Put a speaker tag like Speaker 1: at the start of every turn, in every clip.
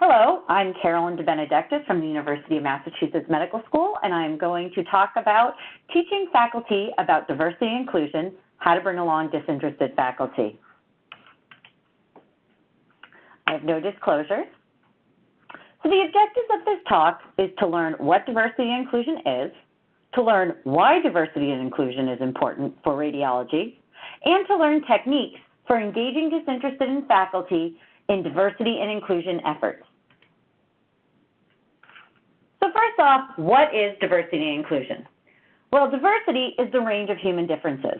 Speaker 1: Hello, I'm Carolynn DeBenedectis from the University of Massachusetts Medical School, and I'm going to talk about teaching faculty about diversity and inclusion, how to bring along disinterested faculty. I have no disclosures. So the objectives of this talk is to learn what diversity and inclusion is, to learn why diversity and inclusion is important for radiology, and to learn techniques for engaging disinterested faculty in diversity and inclusion efforts. So first off, what is diversity and inclusion? Well, diversity is the range of human differences.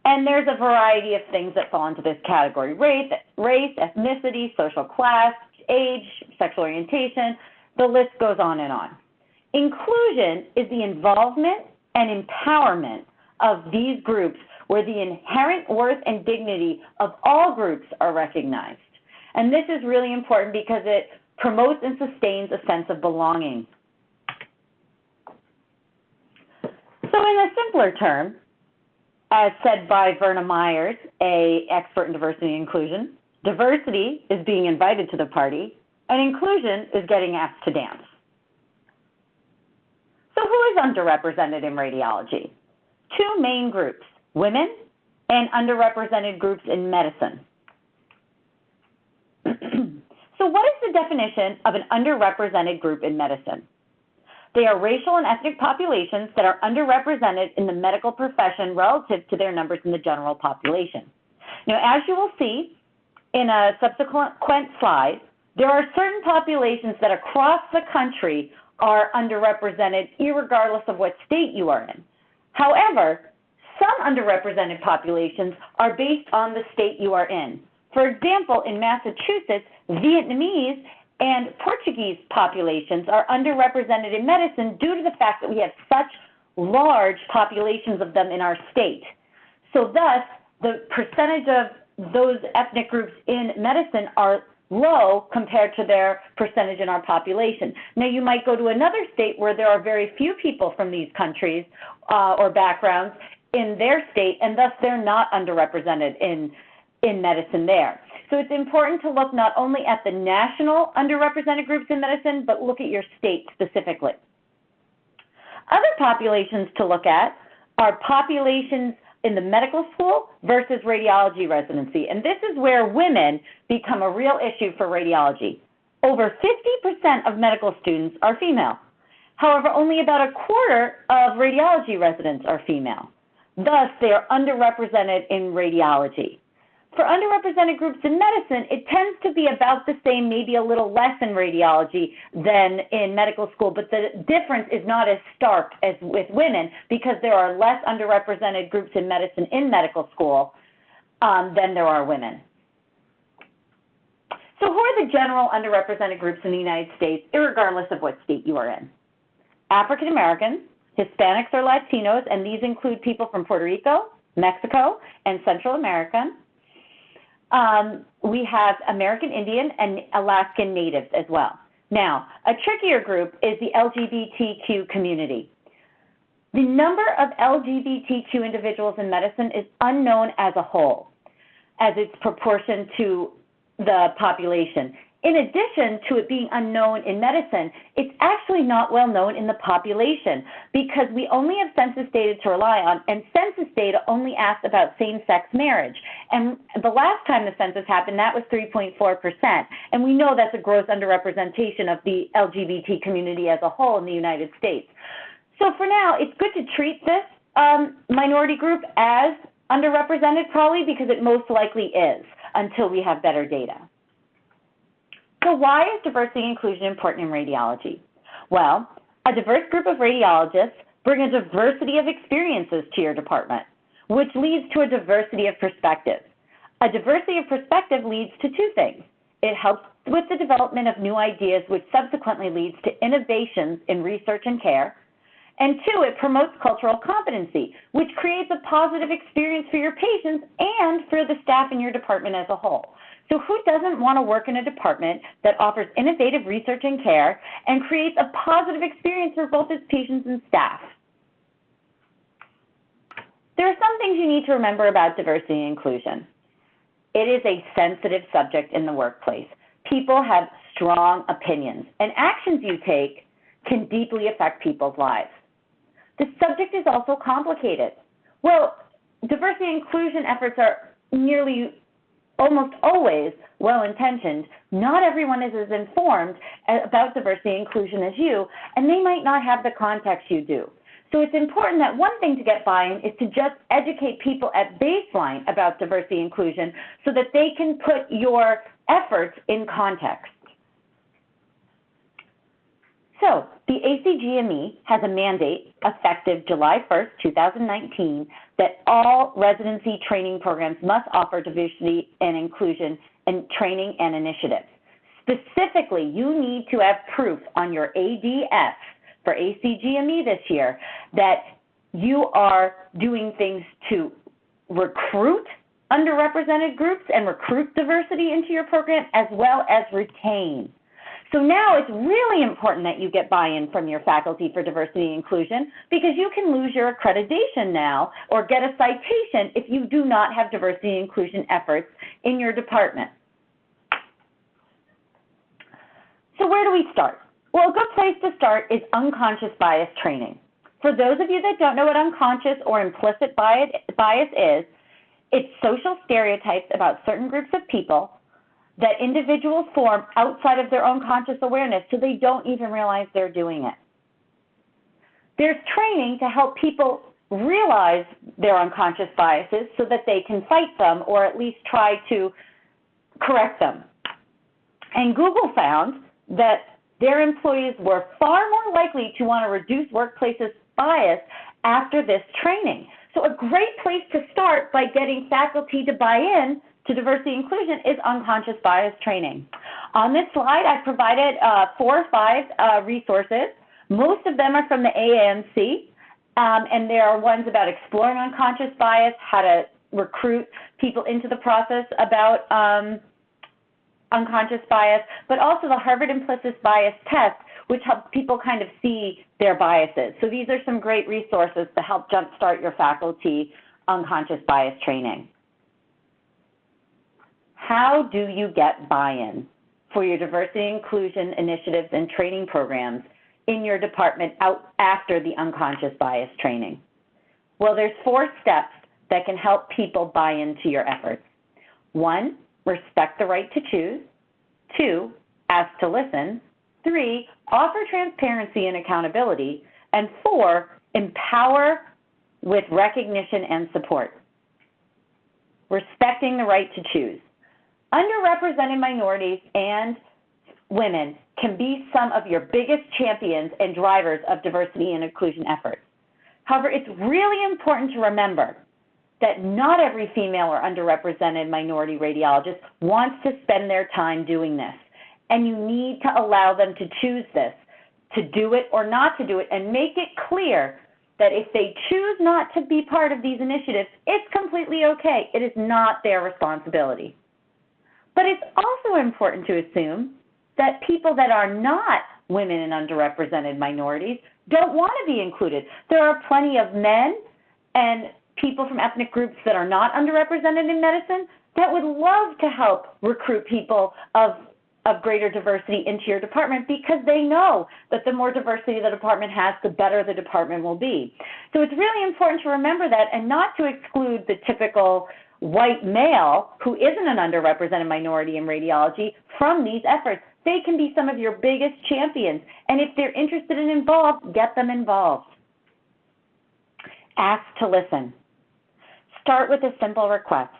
Speaker 1: And there's a variety of things that fall into this category: race, ethnicity, social class, age, sexual orientation, the list goes on and on. Inclusion is the involvement and empowerment of these groups where the inherent worth and dignity of all groups are recognized. And this is really important because it promotes and sustains a sense of belonging. So in a simpler term, as said by Verna Myers, an expert in diversity and inclusion, diversity is being invited to the party, and inclusion is getting asked to dance. So who is underrepresented in radiology? Two main groups, women and underrepresented groups in medicine. So what is the definition of an underrepresented group in medicine? They are racial and ethnic populations that are underrepresented in the medical profession relative to their numbers in the general population. Now, as you will see in a subsequent slide, there are certain populations that across the country are underrepresented irregardless of what state you are in. However, some underrepresented populations are based on the state you are in. For example, in Massachusetts, Vietnamese and Portuguese populations are underrepresented in medicine due to the fact that we have such large populations of them in our state. So thus, the percentage of those ethnic groups in medicine are low compared to their percentage in our population. Now, you might go to another state where there are very few people from these countries or backgrounds in their state, and thus they're not underrepresented in medicine there. So it's important to look not only at the national underrepresented groups in medicine, but look at your state specifically. Other populations to look at are populations in the medical school versus radiology residency. And this is where women become a real issue for radiology. Over 50% of medical students are female. However, only about a quarter of radiology residents are female. Thus, they are underrepresented in radiology. For underrepresented groups in medicine, it tends to be about the same, maybe a little less in radiology than in medical school, but the difference is not as stark as with women because there are less underrepresented groups in medicine in medical school than there are women. So who are the general underrepresented groups in the United States, irregardless of what state you are in? African Americans, Hispanics or Latinos, and these include people from Puerto Rico, Mexico, and Central America. We have American Indian and Alaskan Natives as well. Now, a trickier group is the LGBTQ community. The number of LGBTQ individuals in medicine is unknown as a whole, as its proportion to the population. In addition to it being unknown in medicine, it's actually not well known in the population because we only have census data to rely on, and census data only asks about same-sex marriage. And the last time the census happened, that was 3.4%. And we know that's a gross underrepresentation of the LGBT community as a whole in the United States. So for now, it's good to treat this minority group as underrepresented probably because it most likely is until we have better data. So why is diversity and inclusion important in radiology? Well, a diverse group of radiologists bring a diversity of experiences to your department, which leads to a diversity of perspectives. A diversity of perspective leads to two things. It helps with the development of new ideas, which subsequently leads to innovations in research and care. And two, it promotes cultural competency, which creates a positive experience for your patients and for the staff in your department as a whole. So who doesn't want to work in a department that offers innovative research and care and creates a positive experience for both its patients and staff? There are some things you need to remember about diversity and inclusion. It is a sensitive subject in the workplace. People have strong opinions, and actions you take can deeply affect people's lives. The subject is also complicated. Well, diversity and inclusion efforts are almost always well-intentioned. Not everyone is as informed about diversity and inclusion as you, and they might not have the context you do. So it's important that one thing to get buy-in is to just educate people at baseline about diversity and inclusion so that they can put your efforts in context. So the ACGME has a mandate effective July 1st, 2019, that all residency training programs must offer diversity and inclusion and training and initiatives. Specifically, you need to have proof on your ADF for ACGME this year that you are doing things to recruit underrepresented groups and recruit diversity into your program, as well as retain. So now it's really important that you get buy-in from your faculty for diversity and inclusion, because you can lose your accreditation now or get a citation if you do not have diversity and inclusion efforts in your department. So where do we start? Well, a good place to start is unconscious bias training. For those of you that don't know what unconscious or implicit bias is, it's social stereotypes about certain groups of people that individuals form outside of their own conscious awareness, so they don't even realize they're doing it. There's training to help people realize their unconscious biases so that they can fight them or at least try to correct them. And Google found that their employees were far more likely to want to reduce workplaces bias after this training. So a great place to start by getting faculty to buy in to diversity and inclusion is unconscious bias training. On this slide, I've provided 4 or 5 resources. Most of them are from the AAMC, and there are ones about exploring unconscious bias, how to recruit people into the process about unconscious bias, but also the Harvard Implicit Bias Test, which helps people kind of see their biases. So these are some great resources to help jumpstart your faculty unconscious bias training. How do you get buy-in for your diversity and inclusion initiatives and training programs in your department after the unconscious bias training? Well, there's 4 steps that can help people buy into your efforts. 1, respect the right to choose. 2, ask to listen. 3, offer transparency and accountability. And 4, empower with recognition and support. Respecting the right to choose. Underrepresented minorities and women can be some of your biggest champions and drivers of diversity and inclusion efforts. However, it's really important to remember that not every female or underrepresented minority radiologist wants to spend their time doing this, and you need to allow them to choose this, to do it or not to do it, and make it clear that if they choose not to be part of these initiatives, it's completely okay. It is not their responsibility. But it's also important to assume that people that are not women and underrepresented minorities don't want to be included. There are plenty of men and people from ethnic groups that are not underrepresented in medicine that would love to help recruit people of greater diversity into your department, because they know that the more diversity the department has, the better the department will be. So it's really important to remember that, and not to exclude the typical white male who isn't an underrepresented minority in radiology from these efforts. They can be some of your biggest champions, and if they're interested and involved, get them involved. Ask to listen. Start with a simple request.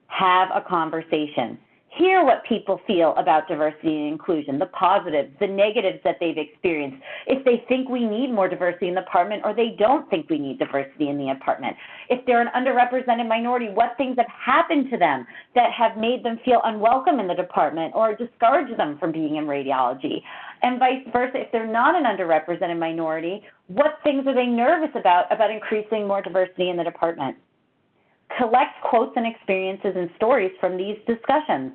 Speaker 1: Have a conversation. Hear what people feel about diversity and inclusion, the positives, the negatives that they've experienced, if they think we need more diversity in the department or they don't think we need diversity in the department. If they're an underrepresented minority, what things have happened to them that have made them feel unwelcome in the department or discouraged them from being in radiology. And vice versa, if they're not an underrepresented minority, what things are they nervous about increasing more diversity in the department? Collect quotes and experiences and stories from these discussions.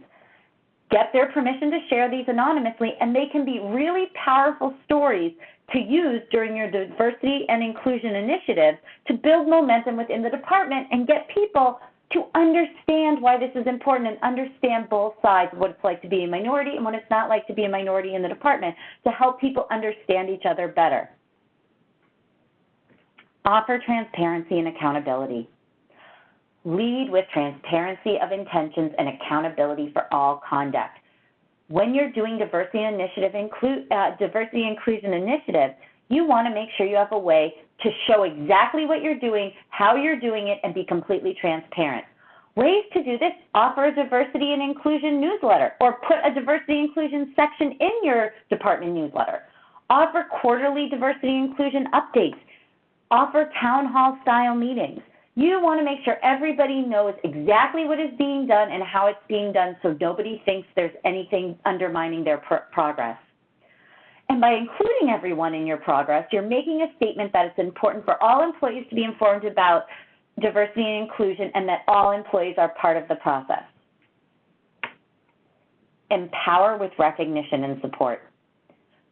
Speaker 1: Get their permission to share these anonymously, and they can be really powerful stories to use during your diversity and inclusion initiative to build momentum within the department and get people to understand why this is important and understand both sides of what it's like to be a minority and what it's not like to be a minority in the department, to help people understand each other better. Offer transparency and accountability. Lead with transparency of intentions and accountability for all conduct. When you're doing diversity inclusion initiatives, you want to make sure you have a way to show exactly what you're doing, how you're doing it, and be completely transparent. Ways to do this: offer a diversity and inclusion newsletter, or put a diversity inclusion section in your department newsletter. Offer quarterly diversity inclusion updates. Offer town hall style meetings. You want to make sure everybody knows exactly what is being done and how it's being done, so nobody thinks there's anything undermining their progress. And by including everyone in your progress, you're making a statement that it's important for all employees to be informed about diversity and inclusion, and that all employees are part of the process. Empower with recognition and support.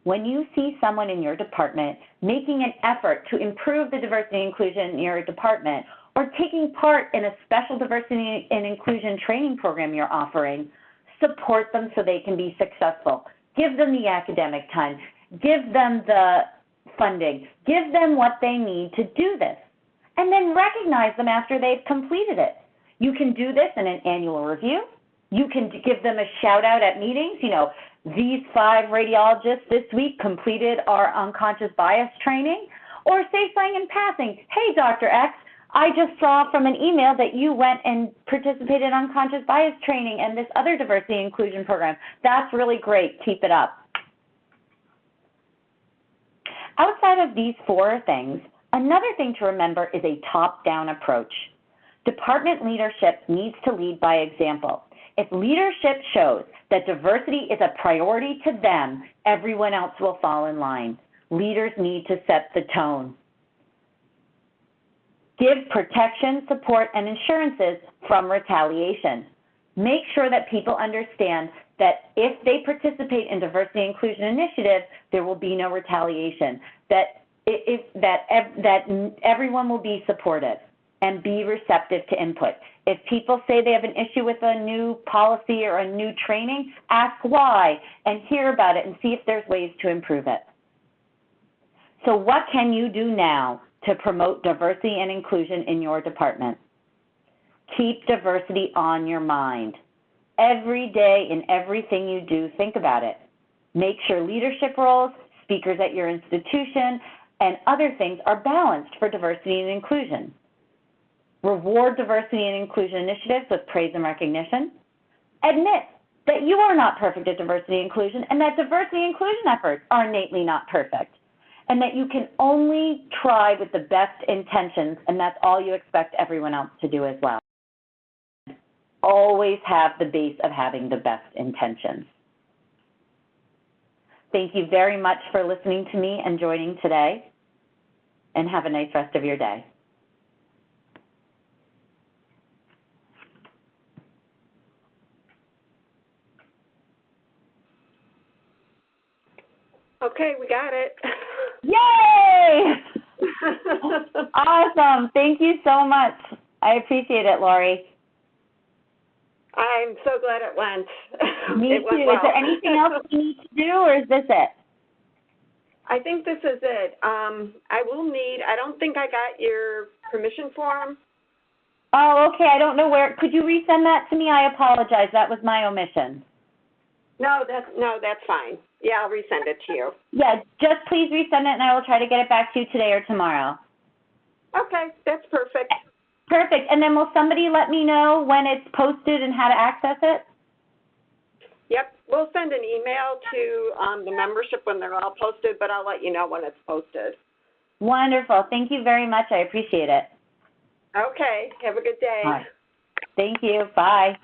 Speaker 1: When you see someone in your department making an effort to improve the diversity and inclusion in your department, or taking part in a special diversity and inclusion training program you're offering, support them so they can be successful. Give them the academic time. Give them the funding. Give them what they need to do this. And then recognize them after they've completed it. You can do this in an annual review. You can give them a shout out at meetings. You know, these 5 radiologists this week completed our unconscious bias training. Or say something in passing. Hey, Dr. X, I just saw from an email that you went and participated in unconscious bias training and this other diversity and inclusion program. That's really great. Keep it up. Outside of these 4 things, another thing to remember is a top-down approach. Department leadership needs to lead by example. If leadership shows that diversity is a priority to them, everyone else will fall in line. Leaders need to set the tone. Give protection, support, and assurances from retaliation. Make sure that people understand that if they participate in diversity and inclusion initiatives, there will be no retaliation, that everyone will be supportive and be receptive to input. If people say they have an issue with a new policy or a new training, ask why and hear about it and see if there's ways to improve it. So what can you do now to promote diversity and inclusion in your department? Keep diversity on your mind. Every day in everything you do, think about it. Make sure leadership roles, speakers at your institution, and other things are balanced for diversity and inclusion. Reward diversity and inclusion initiatives with praise and recognition. Admit that you are not perfect at diversity and inclusion, and that diversity and inclusion efforts are innately not perfect, and that you can only try with the best intentions, and that's all you expect everyone else to do as well. Always have the base of having the best intentions. Thank you very much for listening to me and joining today, and have a nice rest of your day.
Speaker 2: Okay, we got it.
Speaker 1: Yay! Awesome. Thank you so much. I appreciate it, Lori.
Speaker 2: I'm so glad it went.
Speaker 1: Me
Speaker 2: it
Speaker 1: too.
Speaker 2: went well.
Speaker 1: Is there anything else we need to do, or is this it?
Speaker 2: I think this is it. I will need, I don't think I got your permission form.
Speaker 1: Oh, okay. I don't know where. Could you resend that to me? I apologize. That was my omission.
Speaker 2: No, that's fine. Yeah, I'll resend it to you.
Speaker 1: Yeah, just please resend it, and I will try to get it back to you today or tomorrow.
Speaker 2: Okay, that's perfect.
Speaker 1: Perfect. And then will somebody let me know when it's posted and how to access it?
Speaker 2: Yep, we'll send an email to the membership when they're all posted, but I'll let you know when it's posted.
Speaker 1: Wonderful. Thank you very much. I appreciate it.
Speaker 2: Okay, have a good day.
Speaker 1: All right. Thank you. Bye.